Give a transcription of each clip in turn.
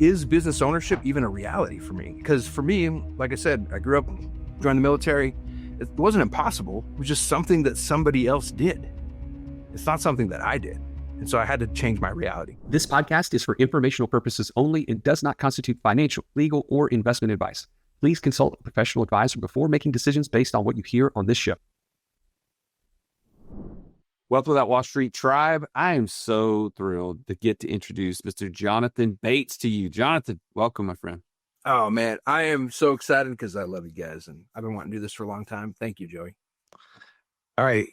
is business ownership even a reality for me? Because for me, like I said, I grew up, joined the military. It wasn't impossible. It was just something that somebody else did. It's not something that I did. And so I had to change my reality. This podcast is for informational purposes only and does not constitute financial, legal, or investment advice. Please consult a professional advisor before making decisions based on what you hear on this show. Welcome to that Wall Street Tribe. I am so thrilled to get to introduce Mr. Jonathan Bates to you. Jonathan, welcome, my friend. Oh, man, I am so excited because I love you guys. And I've been wanting to do this for a long time. Thank you, Joey. All right.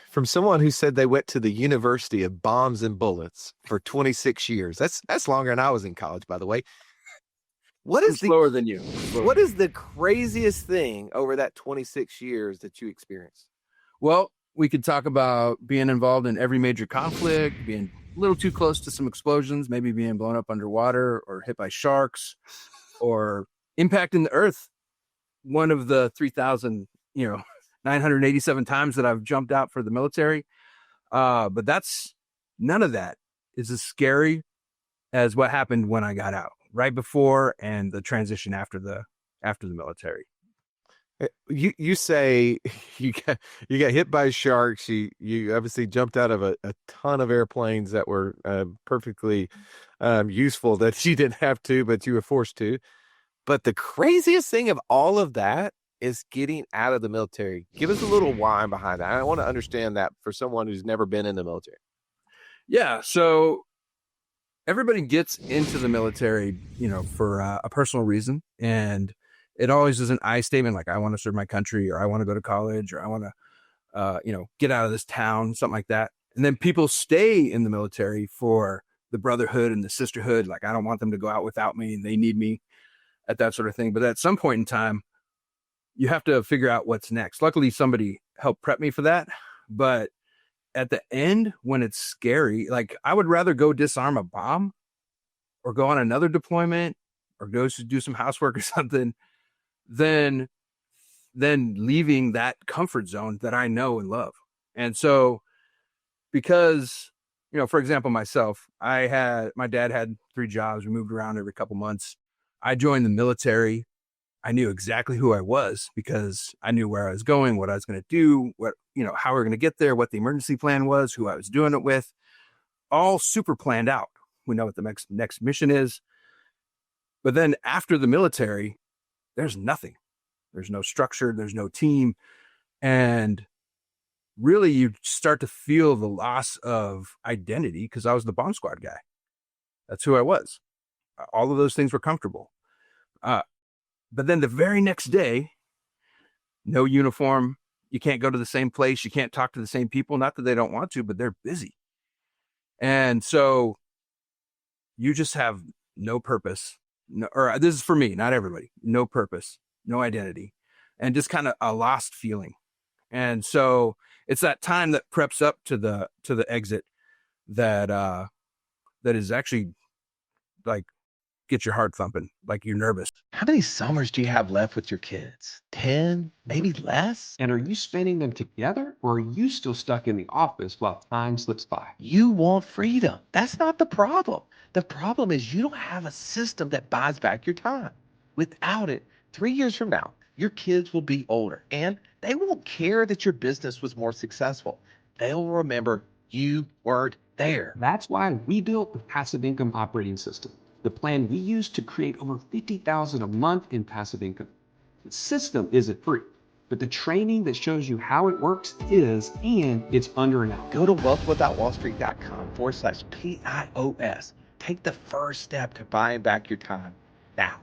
From someone who said they went to the University of Bombs and Bullets for 26 years. That's longer than I was in college, by the way. What is slower than you? What is the craziest thing over that 26 years that you experienced? Well, we could talk about being involved in every major conflict, being a little too close to some explosions, maybe being blown up underwater or hit by sharks, or impacting the earth. One of the 3,987 times that I've jumped out for the military. But that's none of that is as scary as what happened when I got out, right before and the transition after the military. You say you got hit by sharks. You obviously jumped out of a ton of airplanes that were perfectly useful that you didn't have to, but you were forced to. But the craziest thing of all of that is getting out of the military. Give us a little why behind that. I want to understand that for someone who's never been in the military. Yeah. So everybody gets into the military, for a personal reason. And it always is an I statement, like I want to serve my country, or I want to go to college, or I want to, get out of this town, something like that. And then people stay in the military for the brotherhood and the sisterhood. Like, I don't want them to go out without me, and they need me, at that sort of thing. But at some point in time, you have to figure out what's next. Luckily, somebody helped prep me for that. But at the end, when it's scary, like I would rather go disarm a bomb or go on another deployment or go to do some housework or something than leaving that comfort zone that I know and love. And so, because, for example, myself, my dad had 3 jobs. We moved around every couple months. I joined the military. I knew exactly who I was because I knew where I was going, what I was going to do, how we were going to get there, what the emergency plan was, who I was doing it with, all super planned out. We know what the next mission is. But then after the military, there's nothing. There's no structure. There's no team. And really, you start to feel the loss of identity because I was the bomb squad guy. That's who I was. All of those things were comfortable. But then the very next day, no uniform. You can't go to the same place. You can't talk to the same people. Not that they don't want to, but they're busy. And so you just have no purpose. Or this is for me, not everybody. No purpose, no identity, and just kind of a lost feeling. And so it's that time that preps up to the exit that is actually like get your heart thumping, like you're nervous. How many summers do you have left with your kids? 10, maybe less? And are you spending them together, or are you still stuck in the office while time slips by? You want freedom. That's not the problem. The problem is you don't have a system that buys back your time. Without it, 3 years from now, your kids will be older and they won't care that your business was more successful. They'll remember you weren't there. That's why we built the Passive Income Operating System, the plan we use to create over $50,000 a month in passive income. The system isn't free, but the training that shows you how it works is, and it's under an hour. Go to wealthwithoutwallstreet.com/PIOS. Take the first step to buying back your time now.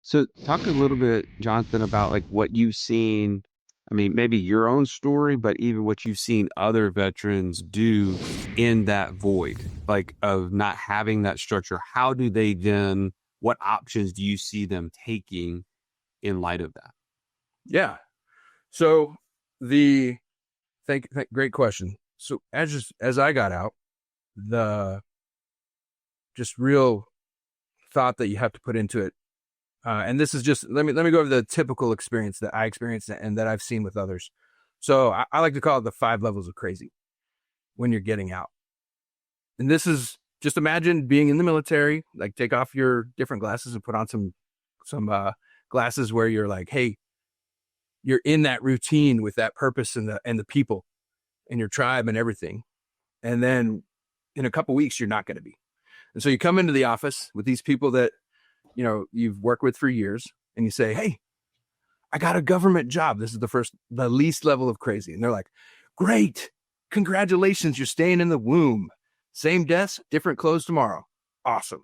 So talk a little bit, Jonathan, about like what you've seen. I mean, maybe your own story, but even what you've seen other veterans do in that void, like of not having that structure. How do they then, what options do you see them taking in light of that? Yeah. So great question. So as I got out, the just real thought that you have to put into it. And this is just, let me go over the typical experience that I experienced and that I've seen with others. So I like to call it the 5 levels of crazy when you're getting out. And this is just imagine being in the military, like take off your different glasses and put on some glasses where you're like, hey, you're in that routine with that purpose and the people and your tribe and everything. And then in a couple weeks, you're not going to be. And so you come into the office with these people that, you know, you've worked with for years, and you say, hey, I got a government job. This is the least level of crazy. And they're like, great. Congratulations. You're staying in the womb. Same desk, different clothes tomorrow. Awesome.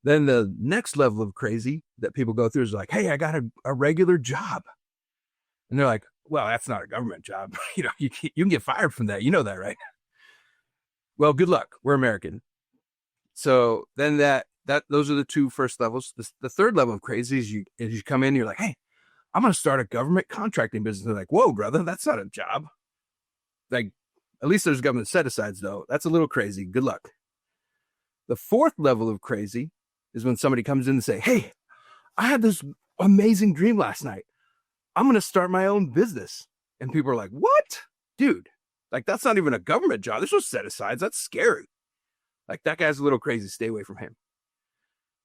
Then the next level of crazy that people go through is like, hey, I got a regular job. And they're like, well, that's not a government job. You know, you can get fired from that. You know that, right? Well, good luck. We're American. So then those are the two first levels. The third level of crazy is you come in, you're like, hey, I'm going to start a government contracting business. They're like, whoa, brother, that's not a job. Like, at least there's government set-asides, though. That's a little crazy. Good luck. The fourth level of crazy is when somebody comes in and say, hey, I had this amazing dream last night. I'm going to start my own business. And people are like, what? Dude, like, that's not even a government job. This was set-asides. That's scary. Like, that guy's a little crazy. Stay away from him.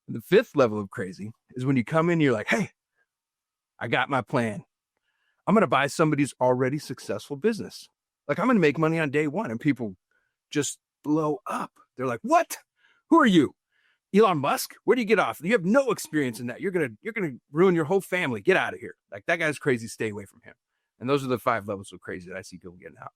And the fifth level of crazy is when you come in, you're like, hey, I got my plan. I'm going to buy somebody's already successful business. Like, I'm going to make money on day one. And people just blow up. They're like, what? Who are you? Elon Musk? Where do you get off? You have no experience in that. You're going to ruin your whole family. Get out of here. Like, that guy's crazy. Stay away from him. And those are the 5 levels of crazy that I see people getting out.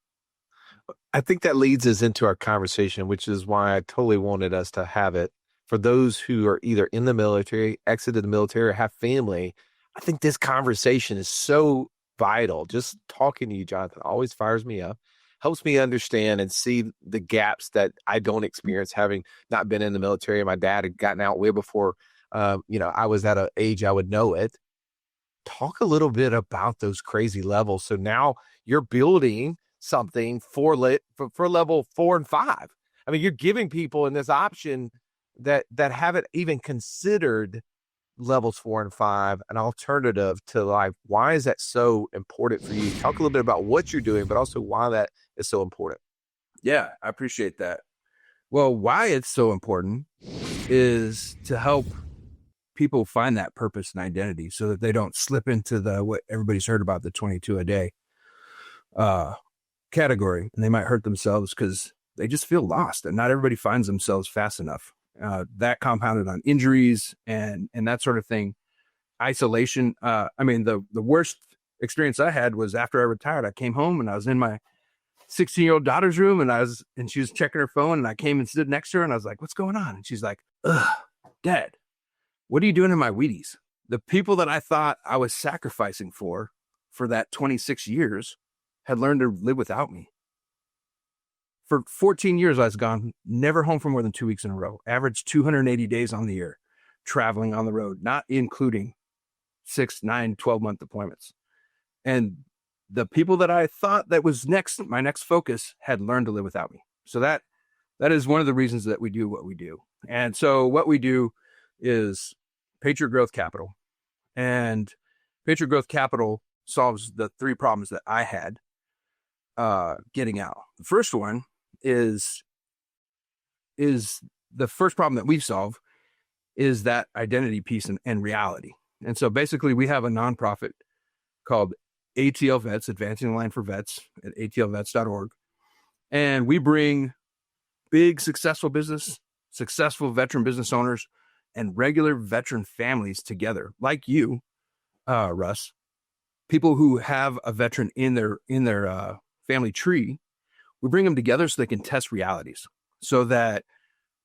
I think that leads us into our conversation, which is why I totally wanted us to have it. For those who are either in the military, exited the military, or have family, I think this conversation is so vital. Just talking to you, Jonathan, always fires me up, helps me understand and see the gaps that I don't experience, having not been in the military. My dad had gotten out way before, I was at an age I would know it. Talk a little bit about those crazy levels. So now you're building something for level 4 and 5. I mean, you're giving people in this option that haven't even considered levels 4 and 5 an alternative to life. Why is that so important for you? Talk a little bit about what you're doing, but also why that is so important. Yeah, I appreciate that. Well, why it's so important is to help people find that purpose and identity so that they don't slip into what everybody's heard about, the 22 a day category, and they might hurt themselves because they just feel lost, and not everybody finds themselves fast enough. That compounded on injuries and that sort of thing, isolation. I mean, the worst experience I had was after I retired. I came home and I was in my 16-year-old daughter's room, and she was checking her phone, and I came and stood next to her, and I was like, what's going on? And she's like, ugh, Dad, what are you doing in my Wheaties? The people that I thought I was sacrificing for that 26 years had learned to live without me. For 14 years, I was gone, never home for more than 2 weeks in a row, averaged 280 days on the year, traveling on the road, not including 6, 9, 12-month deployments. And the people that I thought that was my next focus had learned to live without me. So that is one of the reasons that we do what we do. And so what we do is Patriot Growth Capital. And Patriot Growth Capital solves the 3 problems that I had getting out. The first one is the first problem that we solve is that identity piece and reality. And so basically we have a nonprofit called ATL Vets, Advancing the Line for Vets, at atlvets.org. And we bring big, successful veteran business owners and regular veteran families together, like you, Russ, people who have a veteran in their family tree. We bring them together so they can test realities, so that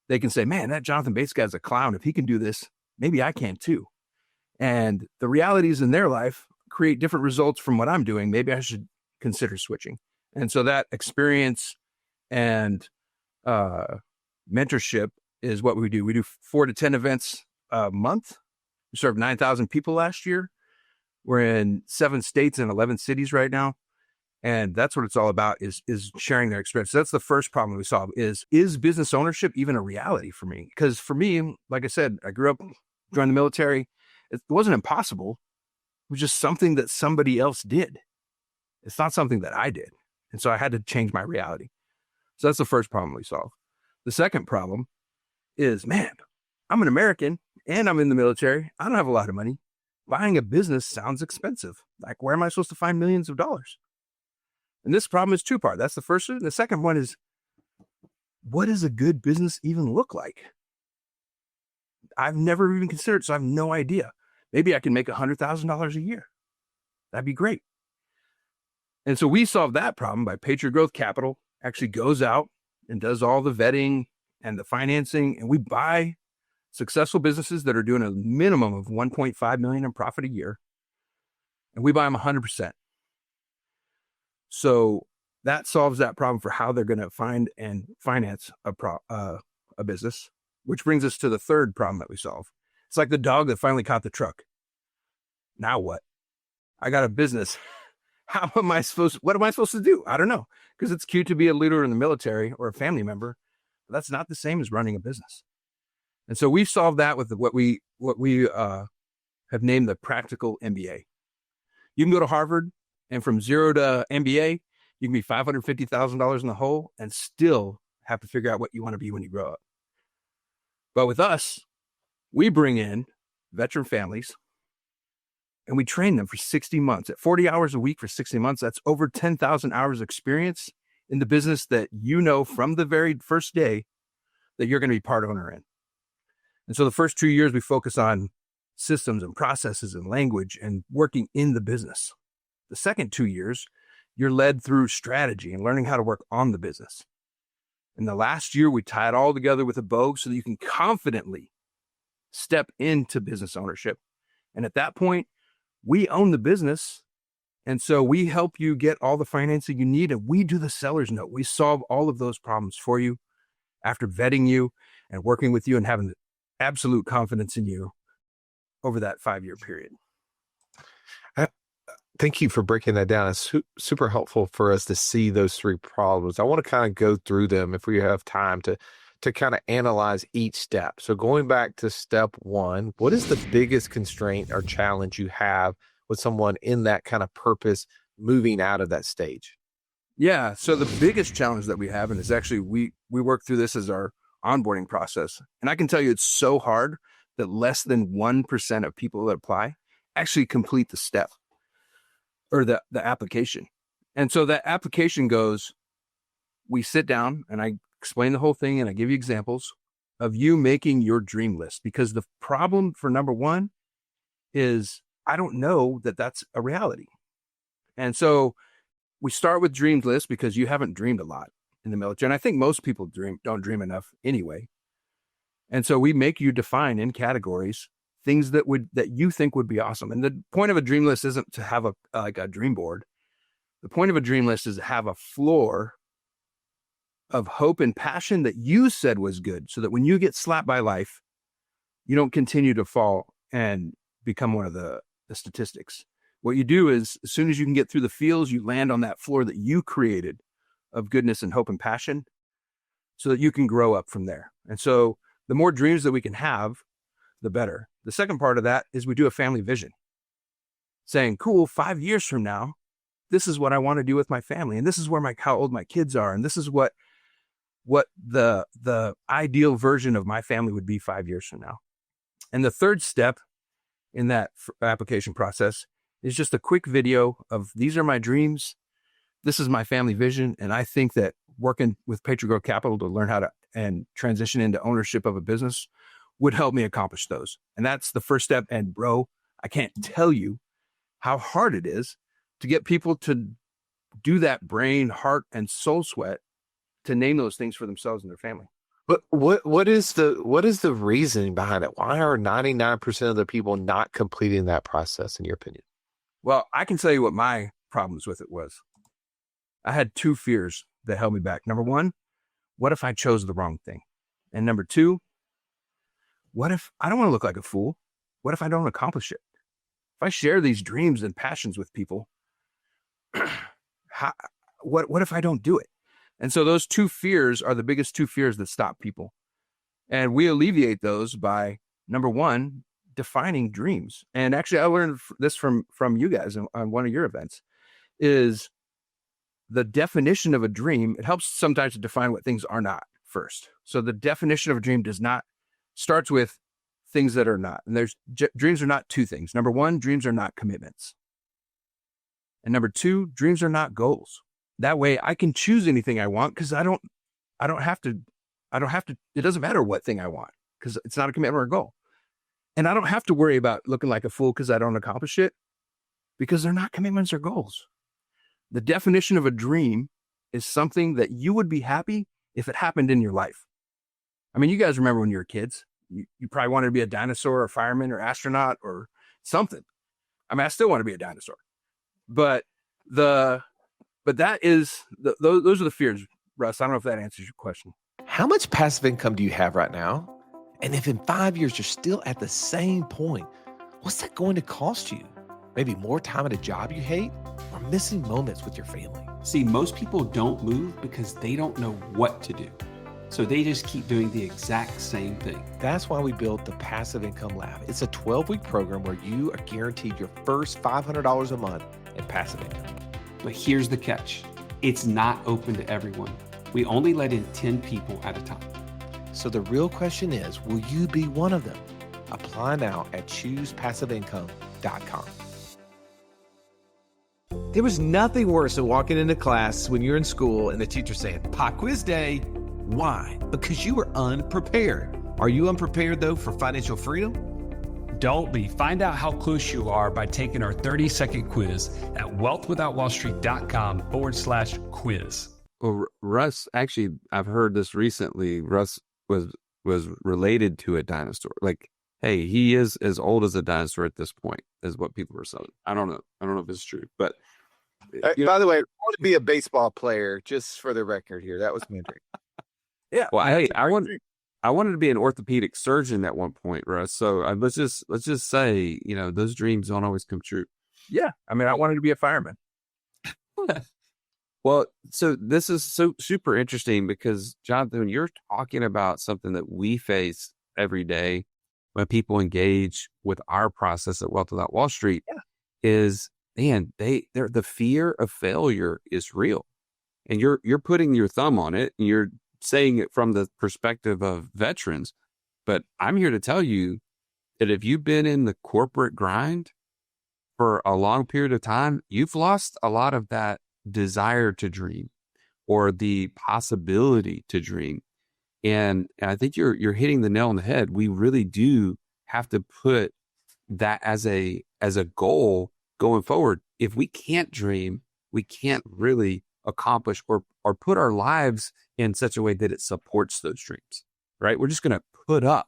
they can say, man, that Jonathan Bates guy's a clown. If he can do this, maybe I can too. And the realities in their life create different results from what I'm doing. Maybe I should consider switching. And so that experience and mentorship is what we do. We do 4 to 10 events a month. We served 9,000 people last year. We're in 7 states and 11 cities right now. And that's what it's all about, is sharing their experience. So that's the first problem we solve is business ownership even a reality for me? Because for me, like I said, I grew up, joined the military. It wasn't impossible. It was just something that somebody else did. It's not something that I did. And so I had to change my reality. So that's the first problem we solve. The second problem is, man, I'm an American and I'm in the military. I don't have a lot of money. Buying a business sounds expensive. Like, where am I supposed to find millions of dollars? And this problem is two-part. That's the first one. The second one is, what does a good business even look like? I've never even considered, so I have no idea. Maybe I can make $100,000 a year. That'd be great. And so we solved that problem by Patriot Growth Capital actually goes out and does all the vetting and the financing, and we buy successful businesses that are doing a minimum of 1.5 million in profit a year, and we buy them 100%. So that solves that problem for how they're going to find and finance a business, which brings us to the third problem that we solve. It's like the dog that finally caught the truck. Now what? I got a business. What am I supposed to do? I don't know, because it's cute to be a leader in the military or a family member, but that's not the same as running a business. And so we've solved that with what we have named the practical MBA. You can go to Harvard, and from zero to MBA, you can be $550,000 in the hole and still have to figure out what you want to be when you grow up. But with us, we bring in veteran families and we train them for 60 months at 40 hours a week for 60 months. That's over 10,000 hours of experience in the business that you know from the very first day that you're going to be part owner in. And so the first 2 years, we focus on systems and processes and language and working in the business. The second 2 years, you're led through strategy and learning how to work on the business. In the last year, we tie it all together with a bow so that you can confidently step into business ownership. And at that point, we own the business. And so we help you get all the financing you need. And we do the seller's note. We solve all of those problems for you after vetting you and working with you and having absolute confidence in you over that 5-year period. Thank you for breaking that down. It's super helpful for us to see those three problems. I want to kind of go through them if we have time to kind of analyze each step. So going back to step one, what is the biggest constraint or challenge you have with someone in that kind of purpose moving out of that stage? Yeah. So the biggest challenge that we have, and it's actually, we work through this as our onboarding process. And I can tell you it's so hard that less than 1% of people that apply actually complete the step or the application. And so that application goes, we sit down and I explain the whole thing and I give you examples of you making your dream list, because the problem for number one is I don't know that that's a reality. And so we start with dreams list because you haven't dreamed a lot in the military. And I think most people don't dream enough anyway. And so we make you define in categories things that you think would be awesome. And the point of a dream list isn't to have a dream board. The point of a dream list is to have a floor of hope and passion that you said was good, so that when you get slapped by life, you don't continue to fall and become one of the statistics. What you do is, as soon as you can get through the fields, you land on that floor that you created of goodness and hope and passion, so that you can grow up from there. And so the more dreams that we can have, the better. The second part of that is we do a family vision, saying, cool, 5 years from now, this is what I want to do with my family. And this is where how old my kids are. And this is what the ideal version of my family would be 5 years from now. And the third step in that application process is just a quick video of, these are my dreams. This is my family vision. And I think that working with Patriot Growth Capital to learn how to and transition into ownership of a business would help me accomplish those. And that's the first step. And bro, I can't tell you how hard it is to get people to do that brain, heart, and soul sweat to name those things for themselves and their family. But what is the reasoning behind it? Why are 99% of the people not completing that process, in your opinion? Well, I can tell you what my problems with it was. I had two fears that held me back. Number one, what if I chose the wrong thing? And number two, what if I don't want to look like a fool? What if I don't accomplish it? If I share these dreams and passions with people, what if I don't do it? And so those two fears are the biggest two fears that stop people. And we alleviate those by, number one, defining dreams. And actually, I learned this from you guys on one of your events, is the definition of a dream. It helps sometimes to define what things are not. first. So the definition of a dream starts with things that are not. And dreams are not two things. Number one, dreams are not commitments. And number two, dreams are not goals. That way I can choose anything I want because I don't have to, it doesn't matter what thing I want because it's not a commitment or a goal. And I don't have to worry about looking like a fool because I don't accomplish it because they're not commitments or goals. The definition of a dream is something that you would be happy if it happened in your life. I mean, you guys remember when you were kids, you probably wanted to be a dinosaur or fireman or astronaut or something. I mean, I still want to be a dinosaur, but that is, those are the fears, Russ. I don't know if that answers your question. How much passive income do you have right now? And if in 5 years you're still at the same point, what's that going to cost you? Maybe more time at a job you hate or missing moments with your family? See, most people don't move because they don't know what to do. So they just keep doing the exact same thing. That's why we built the Passive Income Lab. It's a 12-week program where you are guaranteed your first $500 a month in passive income. But here's the catch. It's not open to everyone. We only let in 10 people at a time. So the real question is, will you be one of them? Apply now at choosepassiveincome.com. There was nothing worse than walking into class when you're in school and the teacher saying, "Pop quiz day." Why? Because you were unprepared. Are you unprepared, though, for financial freedom? Don't be. Find out how close you are by taking our 30-second quiz at wealthwithoutwallstreet.com/quiz. Well, Russ, actually, I've heard this recently. Russ was related to a dinosaur. Like, hey, he is as old as a dinosaur at this point, is what people were saying. I don't know if it's true, but By the way, I want to be a baseball player, just for the record here. That was my dream. Yeah. well, I wanted to be an orthopedic surgeon at one point, Russ. So let's just say, those dreams don't always come true. Yeah. I mean, I wanted to be a fireman. Well, so this is so super interesting because, Jonathan, when you're talking about something that we face every day when people engage with our process at Wealth Without Wall Street, is, man, the fear of failure is real. And you're putting your thumb on it, and you're saying it from the perspective of veterans. But I'm here to tell you that if you've been in the corporate grind for a long period of time, you've lost a lot of that desire to dream or the possibility to dream. And I think you're hitting the nail on the head. We really do have to put that as a goal going forward. If we can't dream, we can't really accomplish or put our lives in such a way that it supports those dreams, right? We're just going to put up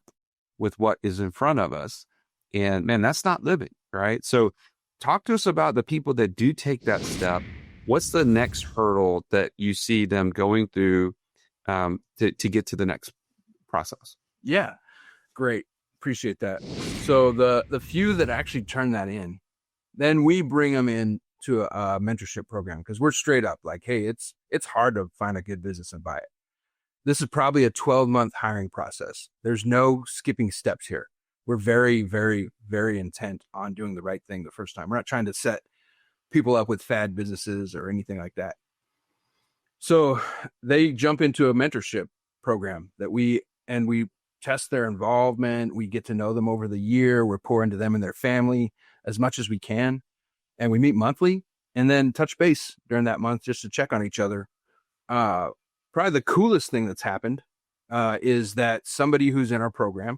with what is in front of us. And man, that's not living, right? So talk to us about the people that do take that step. What's the next hurdle that you see them going through to get to the next process? Yeah. Great. Appreciate that. So the few that actually turn that in, then we bring them in to a mentorship program because we're straight up like, hey, it's hard to find a good business and buy it. This is probably a 12-month hiring process. There's no skipping steps here. We're very, very, very intent on doing the right thing the first time. We're not trying to set people up with fad businesses or anything like that. So they jump into a mentorship program that we test their involvement. We get to know them over the year. We're pouring into them and their family as much as we can. And we meet monthly and then touch base during that month just to check on each other. Probably the coolest thing that's happened is that somebody who's in our program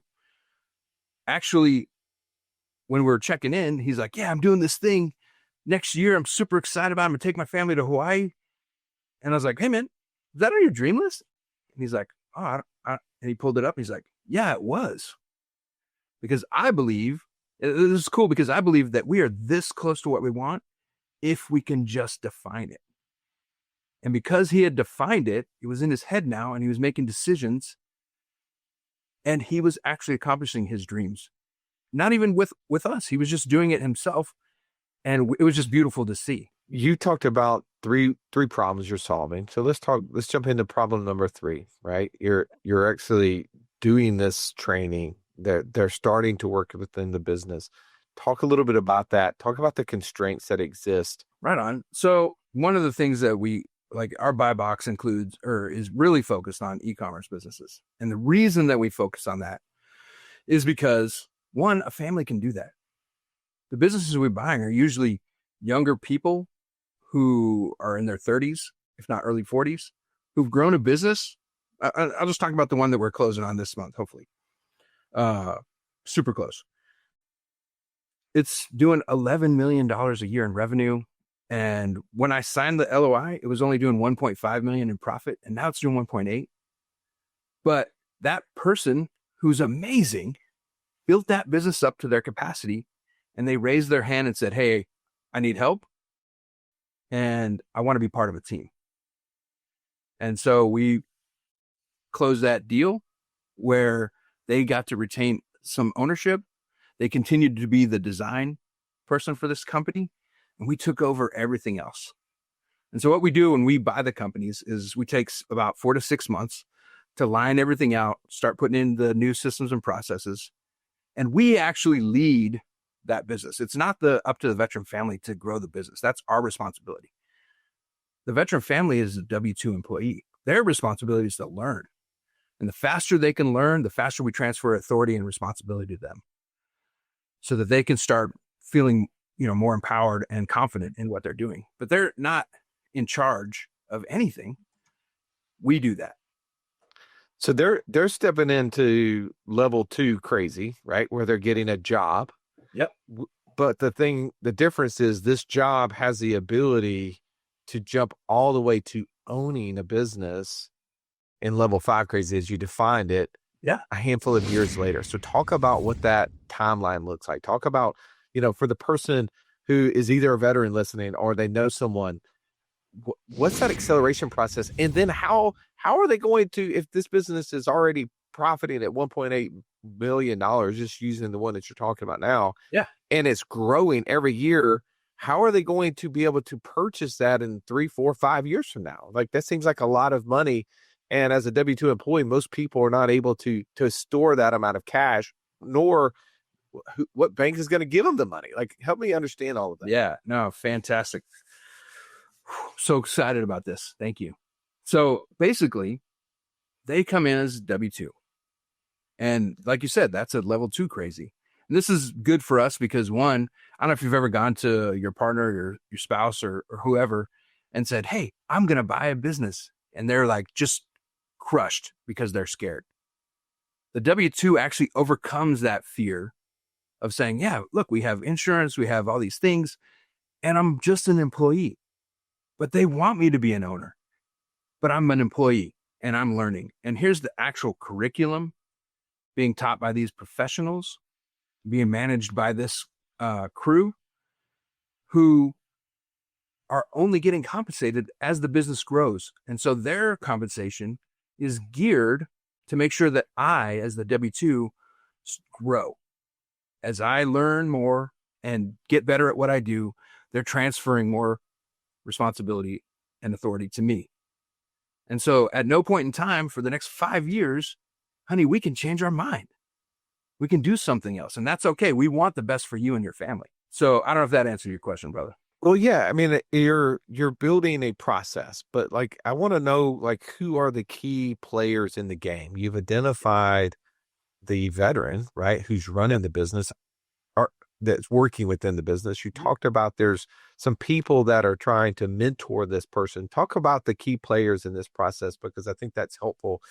actually, when we're checking in, he's like, yeah, I'm doing this thing next year. I'm super excited about it. I'm going to take my family to Hawaii. And I was like, hey, man, is that on your dream list? And he's like, oh, and he pulled it up. He's like, yeah, it was. Because I believe, this is cool because I believe that we are this close to what we want if we can just define it. And because he had defined it, it was in his head now and he was making decisions and he was actually accomplishing his dreams. Not even with us. He was just doing it himself. And it was just beautiful to see. You talked about three problems you're solving. So let's jump into problem number 3, right? You're actually doing this training. They're starting to work within the business. Talk a little bit about that. Talk about the constraints that exist. Right on. So one of the things that we like our buy box includes or is really focused on e-commerce businesses. And the reason that we focus on that is because one, a family can do that. The businesses we're buying are usually younger people who are in their 30s, if not early 40s, who've grown a business. I'll just talk about the one that we're closing on this month, hopefully. Super close. It's doing $11 million a year in revenue. And when I signed the LOI, it was only doing 1.5 million in profit. And now it's doing 1.8. But that person who's amazing built that business up to their capacity, and they raised their hand and said, hey, I need help. And I want to be part of a team. And so we closed that deal where they got to retain some ownership. They continued to be the design person for this company, and we took over everything else. And so what we do when we buy the companies is we take about 4 to 6 months to line everything out, start putting in the new systems and processes, and we actually lead that business. It's not up to the veteran family to grow the business. That's our responsibility. The veteran family is a W-2 employee. Their responsibility is to learn. And the faster they can learn, the faster we transfer authority and responsibility to them so that they can start feeling, more empowered and confident in what they're doing. But they're not in charge of anything. We do that. So they're stepping into level 2 crazy, right? Where they're getting a job. Yep. But the difference is this job has the ability to jump all the way to owning a business in level 5 crazy as you defined it. Yeah. A handful of years later. So talk about what that timeline looks like. Talk about, for the person who is either a veteran listening or they know someone, what's that acceleration process? And then how are they going to, if this business is already profiting at $1.8 million, just using the one that you're talking about now, yeah, and it's growing every year, how are they going to be able to purchase that in 3, 4, 5 years from now? Like, that seems like a lot of money. And as a W-2 employee, most people are not able to store that amount of cash, nor what bank is going to give them the money. Like, help me understand all of that. Yeah, no, fantastic. So excited about this. Thank you. So basically, they come in as W-2. And like you said, that's a level 2 crazy. And this is good for us because, one, I don't know if you've ever gone to your partner or your spouse or whoever and said, hey, I'm going to buy a business. And they're like just crushed because they're scared. The W-2 actually overcomes that fear of saying, yeah, look, we have insurance, we have all these things, and I'm just an employee. But they want me to be an owner. But I'm an employee and I'm learning. And here's the actual curriculum being taught by these professionals, being managed by this crew who are only getting compensated as the business grows. And so their compensation is geared to make sure that I, as the W-2, grow. As I learn more and get better at what I do, they're transferring more responsibility and authority to me. And so at no point in time for the next 5 years, honey, we can change our mind. We can do something else. And that's okay. We want the best for you and your family. So I don't know if that answered your question, brother. Well, yeah, I mean, you're building a process, but like, I want to know, like, who are the key players in the game? You've identified the veteran, right, who's running the business, or that's working within the business. You talked about there's some people that are trying to mentor this person. Talk about the key players in this process, because I think that's helpful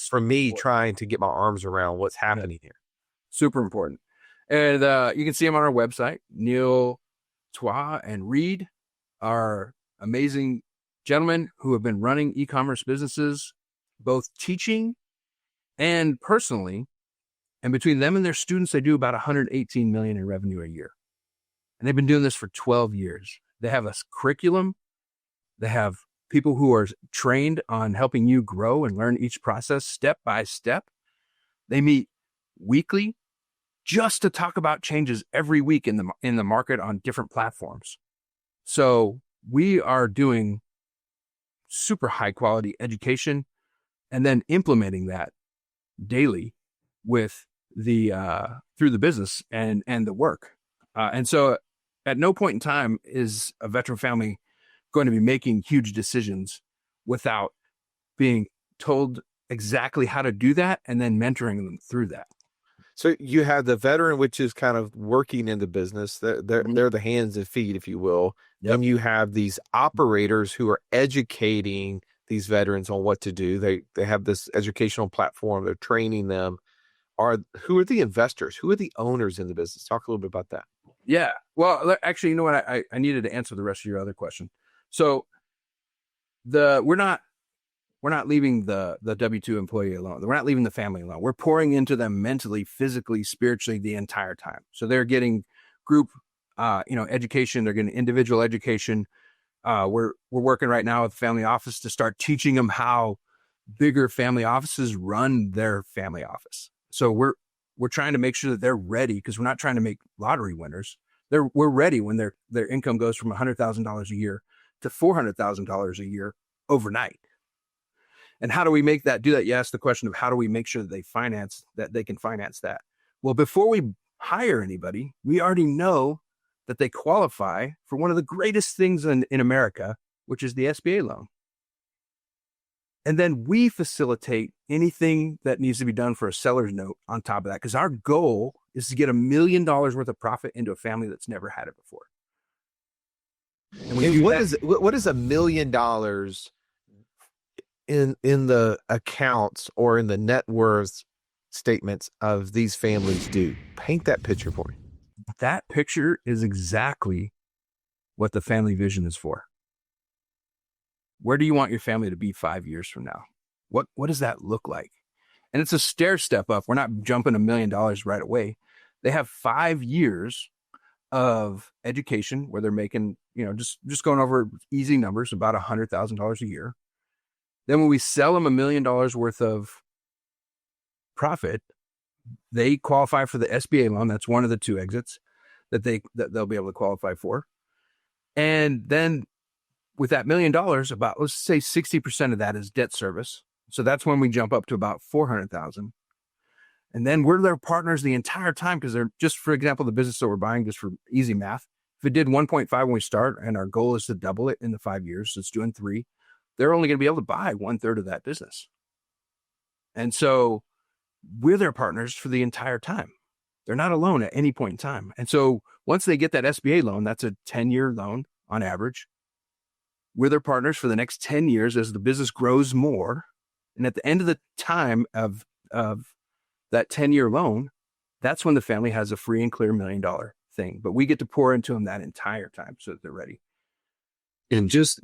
for me trying to get my arms around what's happening here. Super important. And you can see them on our website. Neil Twa and Reed are amazing gentlemen who have been running e-commerce businesses, both teaching and personally. And between them and their students, they do about 118 million in revenue a year. And they've been doing this for 12 years. They have a curriculum. They have people who are trained on helping you grow and learn each process step by step. They meet weekly just to talk about changes every week in the market on different platforms. So we are doing super high quality education and then implementing that daily with the through the business and the work. And so at no point in time is a veteran family going to be making huge decisions without being told exactly how to do that and then mentoring them through that. So you have the veteran, which is kind of working in the business. They're the hands and feet, if you will. Yep. And you have these operators who are educating these veterans on what to do. They have this educational platform. They're training them. Who are the investors? Who are the owners in the business? Talk a little bit about that. Yeah. Well, actually, you know what? I needed to answer the rest of your other question. So we're not leaving the W-2 employee alone. We're not leaving the family alone. We're pouring into them mentally, physically, spiritually the entire time. So they're getting group, education. They're getting individual education. We're working right now with the family office to start teaching them how bigger family offices run their family office. So we're trying to make sure that they're ready, because we're not trying to make lottery winners. We're ready when their income goes from $100,000 a year to $400,000 a year overnight. And how do we do that? You asked the question of how do we make sure that they can finance that? Well, before we hire anybody, we already know that they qualify for one of the greatest things in America, which is the SBA loan. And then we facilitate anything that needs to be done for a seller's note on top of that, because our goal is to get $1 million worth of profit into a family that's never had it before. And what is $1 million in the accounts or in the net worth statements of these families do? Paint that picture for me. That picture is exactly what the family vision is for. Where do you want your family to be 5 years from now? What does that look like? And it's a stair step up. We're not jumping $1 million right away. They have 5 years of education where they're making, just going over easy numbers, about $100,000 a year. Then when we sell them $1 million worth of profit, they qualify for the SBA loan. That's one of the 2 exits that they'll be able to qualify for. And then with that $1 million, about, let's say 60% of that is debt service. So that's when we jump up to about $400,000. And then we're their partners the entire time, because they're, just for example, the business that we're buying, just for easy math, if it did 1.5 when we start and our goal is to double it in the 5 years, so it's doing 3, they're only going to be able to buy 1/3 of that business. And so we're their partners for the entire time. They're not alone at any point in time. And so once they get that SBA loan, that's a 10-year loan on average. We're their partners for the next 10 years as the business grows more. And at the end of the time of that 10-year loan, that's when the family has a free and clear $1 million thing. But we get to pour into them that entire time so that they're ready. And just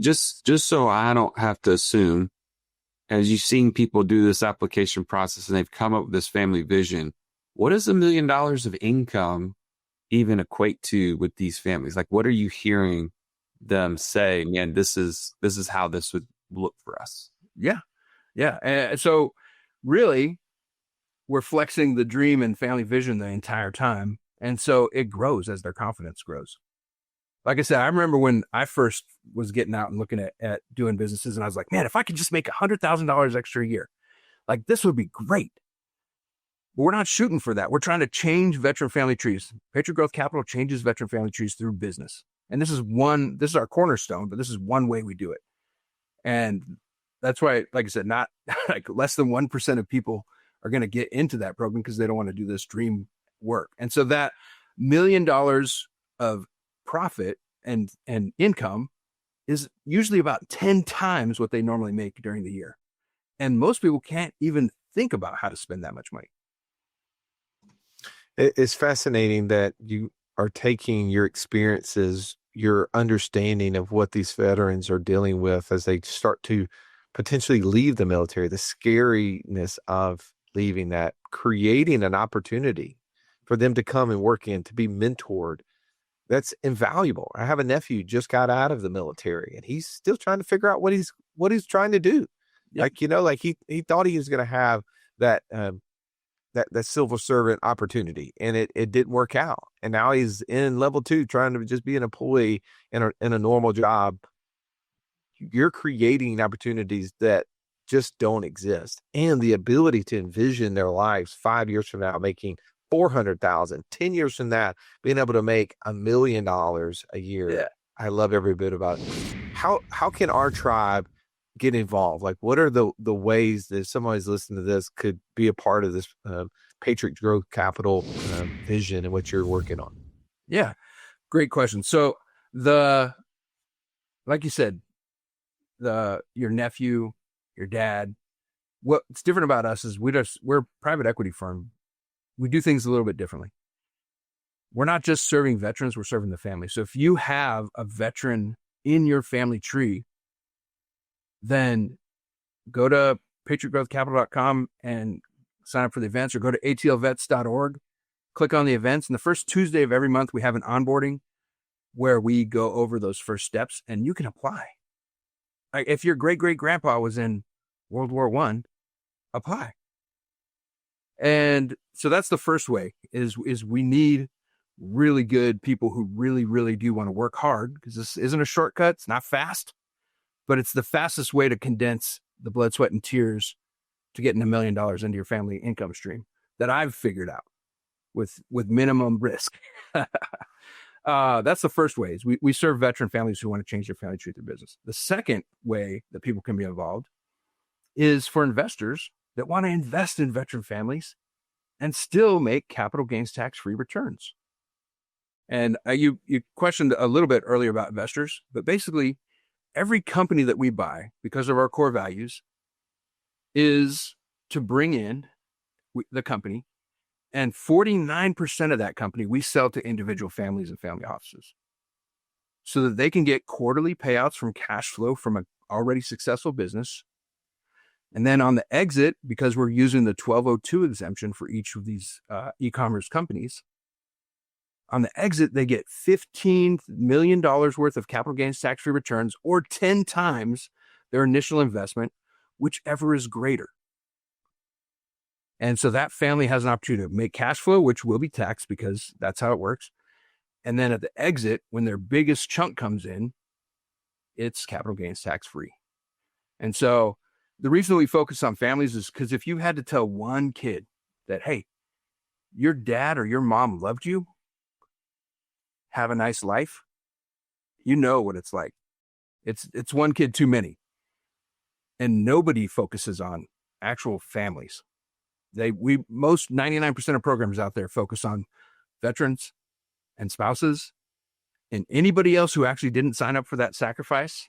so I don't have to assume, as you've seen people do this application process and they've come up with this family vision, what does $1 million of income even equate to with these families? Like, what are you hearing them say? Man, this is how this would look for us. Yeah. And so really, we're flexing the dream and family vision the entire time. And so it grows as their confidence grows. Like I said, I remember when I first was getting out and looking at doing businesses, and I was like, man, if I could just make $100,000 extra a year, like this would be great. But we're not shooting for that. We're trying to change veteran family trees. Patriot Growth Capital changes veteran family trees through business. And this is our cornerstone, but this is one way we do it. And that's why, like I said, not like less than 1% of people are going to get into that program because they don't want to do this dream work. And so that $1 million of profit and income is usually about 10 times what they normally make during the year. And most people can't even think about how to spend that much money. It's fascinating that you are taking your experiences, your understanding of what these veterans are dealing with as they start to potentially leave the military, the scariness of leaving that, creating an opportunity for them to come and work in, to be mentored. That's invaluable. I have a nephew just got out of the military and he's still trying to figure out what he's trying to do. Yep. Like he thought he was going to have that civil servant opportunity, and it didn't work out. And now he's in level 2 trying to just be an employee in a normal job. You're creating opportunities that just don't exist, and the ability to envision their lives 5 years from now making $400,000, 10 years from that being able to make $1 million a year. Yeah. I love every bit about it. how can our tribe get involved? Like, what are the ways that if somebody's listening to this could be a part of this Patriot Growth Capital vision and what you're working on? Yeah, great question. So like you said, your nephew, your dad, what's different about us is we're a private equity firm. We do things a little bit differently. We're not just serving veterans, we're serving the family. So if you have a veteran in your family tree, then go to patriotgrowthcapital.com and sign up for the events, or go to atlvets.org, click on the events. And the first Tuesday of every month, we have an onboarding where we go over those first steps and you can apply. Like if your great-great-grandpa was in World War I, apply. And so that's the first way is we need really good people who really, really do want to work hard, because this isn't a shortcut. It's not fast, but it's the fastest way to condense the blood, sweat, and tears to getting $1 million into your family income stream that I've figured out with minimum risk. That's the first way is we serve veteran families who want to change their family tree through business. The second way that people can be involved is for investors that want to invest in veteran families and still make capital gains tax-free returns. And you questioned a little bit earlier about investors, but basically every company that we buy, because of our core values, is to bring in the company, and 49% of that company we sell to individual families and family offices so that they can get quarterly payouts from cash flow from an already successful business. And then on the exit, because we're using the 1202 exemption for each of these e-commerce companies, on the exit, they get $15 million worth of capital gains tax-free returns, or 10 times their initial investment, whichever is greater. And so that family has an opportunity to make cash flow, which will be taxed because that's how it works. And then at the exit, when their biggest chunk comes in, it's capital gains tax-free. And so the reason we focus on families is because if you had to tell one kid that, hey, your dad or your mom loved you, have a nice life, you know what it's like. It's one kid too many. And nobody focuses on actual families. Most 99% of programs out there focus on veterans and spouses, and anybody else who actually didn't sign up for that sacrifice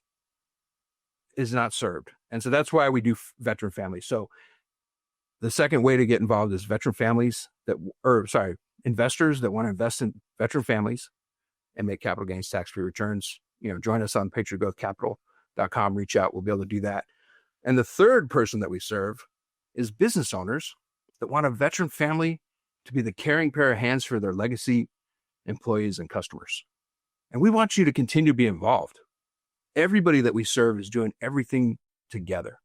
is not served. And so that's why we do veteran families. So the second way to get involved is investors that want to invest in veteran families and make capital gains tax-free returns. Join us on patriotgrowthcapital.com, reach out. We'll be able to do that. And the third person that we serve is business owners that want a veteran family to be the caring pair of hands for their legacy employees and customers. And we want you to continue to be involved. Everybody that we serve is doing everything together.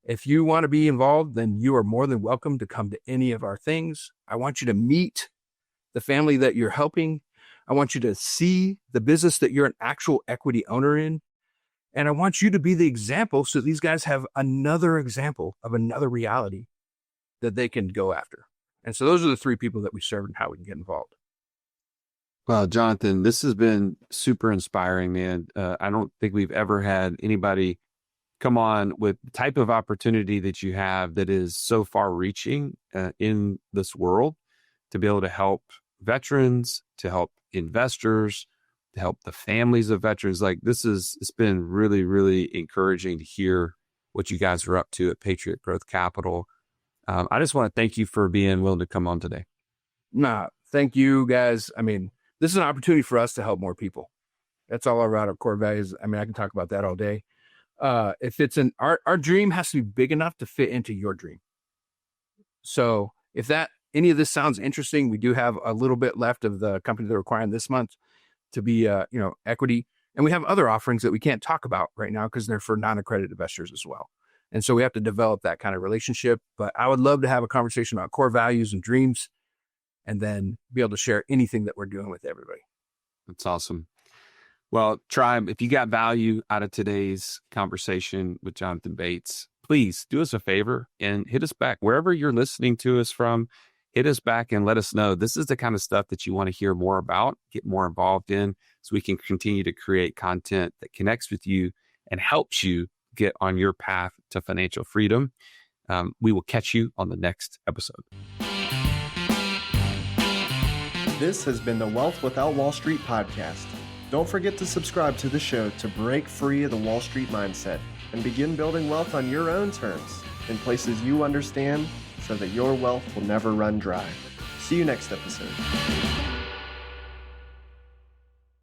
If you want to be involved, then you are more than welcome to come to any of our things. I want you to meet the family that you're helping. I want you to see the business that you're an actual equity owner in. And I want you to be the example so these guys have another example of another reality that they can go after. And so those are the three people that we serve and how we can get involved. Well, Jonathan, this has been super inspiring, man. I don't think we've ever had anybody come on with the type of opportunity that you have that is so far reaching in this world, to be able to help veterans, to help investors, to help the families of veterans. Like it's been really, really encouraging to hear what you guys are up to at Patriot Growth Capital. I just want to thank you for being willing to come on today. Thank you guys. I mean, this is an opportunity for us to help more people. That's all about our core values. I mean, I can talk about that all day. If it's our dream has to be big enough to fit into your dream. So if any of this sounds interesting, we do have a little bit left of the company that we're acquiring this month to be, equity. And we have other offerings that we can't talk about right now because they're for non-accredited investors as well. And so we have to develop that kind of relationship. But I would love to have a conversation about core values and dreams, and then be able to share anything that we're doing with everybody. That's awesome. Well, Tribe, if you got value out of today's conversation with Jonathan Bates, please do us a favor and hit us back wherever you're listening to us from. hit us back and let us know. This is the kind of stuff that you want to hear more about, get more involved in, so we can continue to create content that connects with you and helps you get on your path to financial freedom. We will catch you on the next episode. This has been the Wealth Without Wall Street podcast. Don't forget to subscribe to the show to break free of the Wall Street mindset and begin building wealth on your own terms in places you understand so that your wealth will never run dry. See you next episode.